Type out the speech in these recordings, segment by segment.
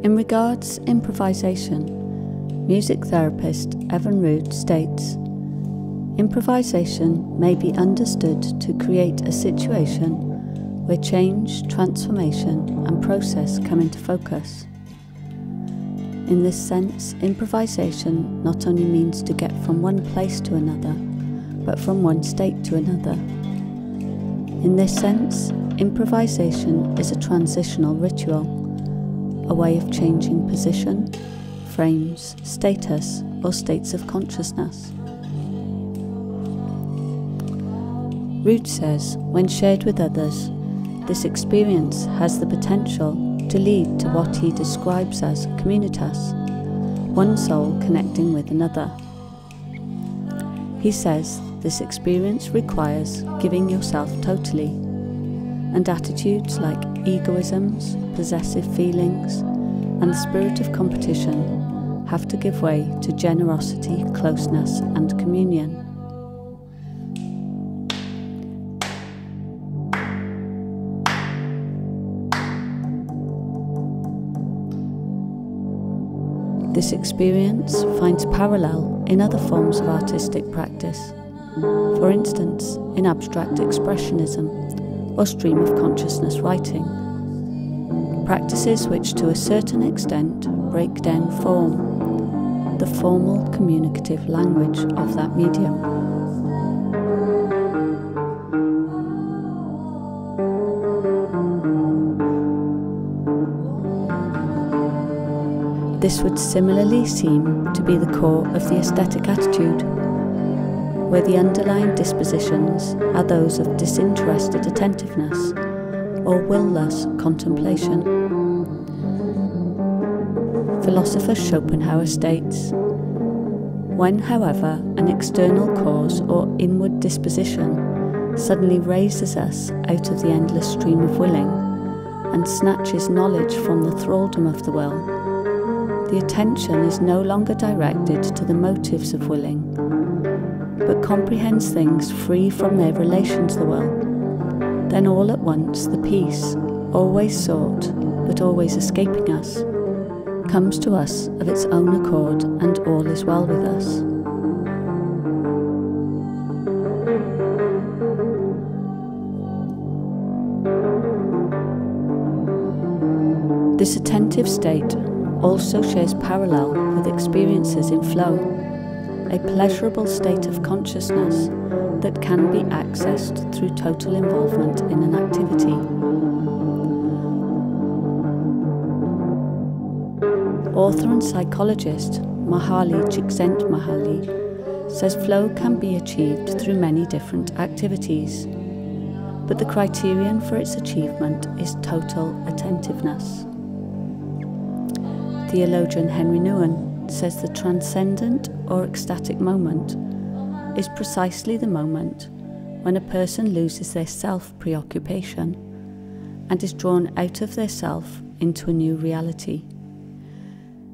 In regards improvisation, music therapist Evan Root states, improvisation may be understood to create a situation where change, transformation and process come into focus. In this sense, improvisation not only means to get from one place to another, but from one state to another. In this sense, improvisation is a transitional ritual, a way of changing position, frames, status, or states of consciousness. Root says, when shared with others, this experience has the potential to lead to what he describes as communitas, one soul connecting with another. He says this experience requires giving yourself totally, and attitudes like egoisms, possessive feelings, and the spirit of competition have to give way to generosity, closeness, and communion. This experience finds parallel in other forms of artistic practice, for instance, in abstract expressionism or stream of consciousness writing, practices which to a certain extent break down form, the formal communicative language of that medium. This would similarly seem to be the core of the aesthetic attitude, where the underlying dispositions are those of disinterested attentiveness or will-less contemplation. Philosopher Schopenhauer states, when, however, an external cause or inward disposition suddenly raises us out of the endless stream of willing and snatches knowledge from the thraldom of the will, the attention is no longer directed to the motives of willing, but comprehends things free from their relation to the will. Then all at once the peace, always sought, but always escaping us, comes to us of its own accord, and all is well with us. This attentive state also shares parallel with experiences in flow, a pleasurable state of consciousness that can be accessed through total involvement in an activity. Author and psychologist Mihaly Csikszentmihalyi says flow can be achieved through many different activities, but the criterion for its achievement is total attentiveness. Theologian Henry Nouwen says the transcendent or ecstatic moment is precisely the moment when a person loses their self-preoccupation and is drawn out of their self into a new reality.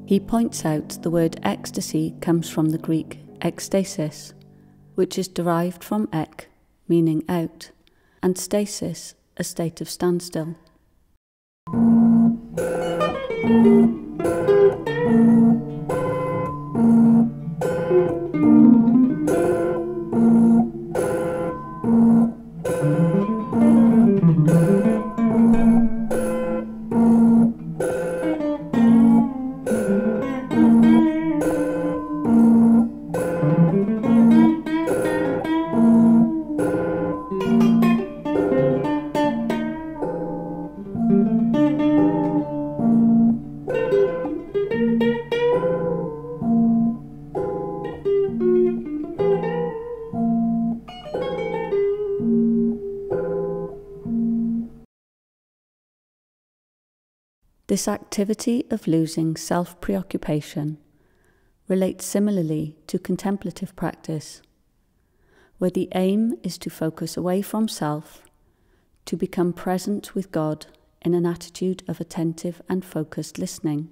He points out the word ecstasy comes from the Greek ekstasis, which is derived from ek, meaning out, and stasis, a state of standstill. This activity of losing self-preoccupation relates similarly to contemplative practice, where the aim is to focus away from self, to become present with God in an attitude of attentive and focused listening.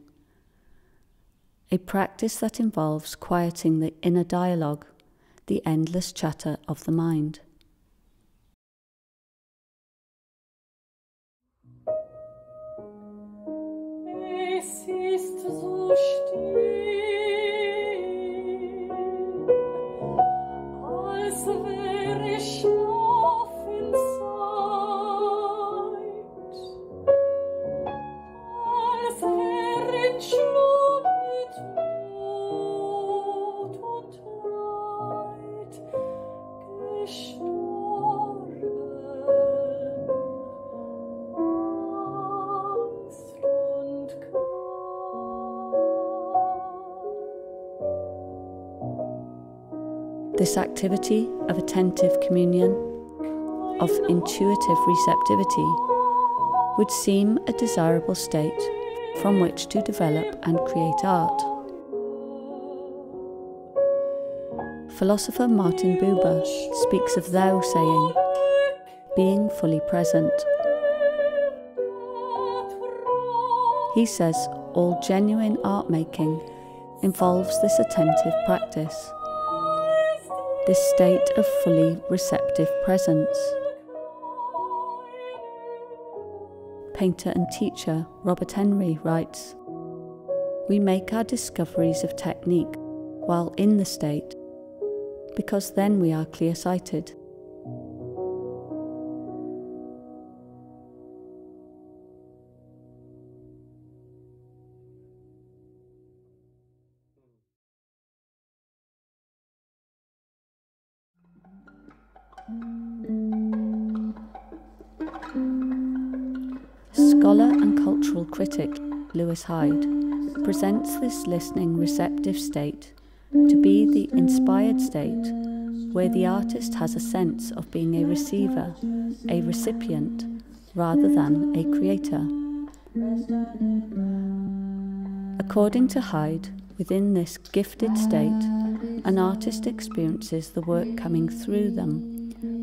A practice that involves quieting the inner dialogue, the endless chatter of the mind. Si This activity of attentive communion, of intuitive receptivity, would seem a desirable state from which to develop and create art. Philosopher Martin Buber speaks of thou saying, being fully present. He says all genuine art making involves this attentive practice, this state of fully receptive presence. Painter and teacher Robert Henry writes, "We make our discoveries of technique while in the state, because then we are clear-sighted." Scholar and cultural critic Lewis Hyde presents this listening receptive state to be the inspired state where the artist has a sense of being a receiver, a recipient, rather than a creator. According to Hyde, within this gifted state, an artist experiences the work coming through them,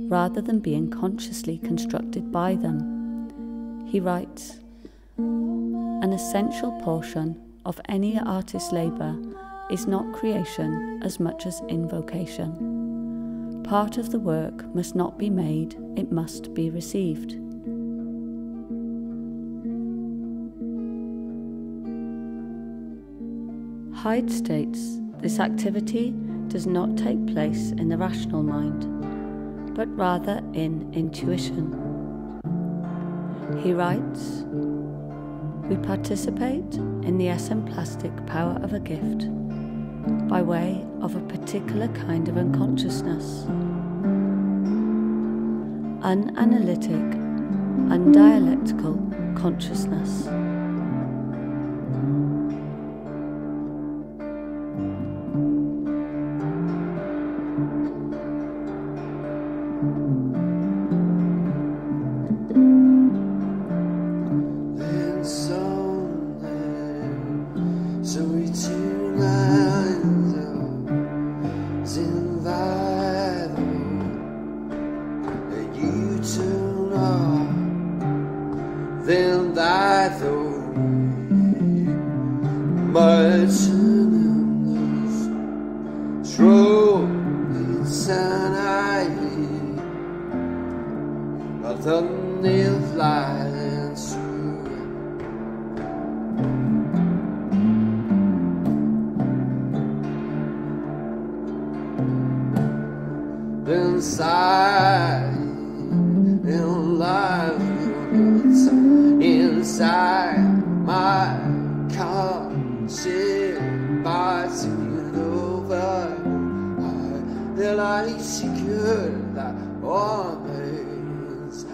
rather than being consciously constructed by them. He writes, "An essential portion of any artist's labour is not creation as much as invocation. Part of the work must not be made, it must be received." Hyde states this activity does not take place in the rational mind, but rather in intuition. He writes, "We participate in the esemplastic power of a gift by way of a particular kind of unconsciousness, unanalytic, undialectical consciousness. Then thy thought much endless stroll insanity of the nail flying through. Then sigh in life inside my conscious biting over. I secure that all means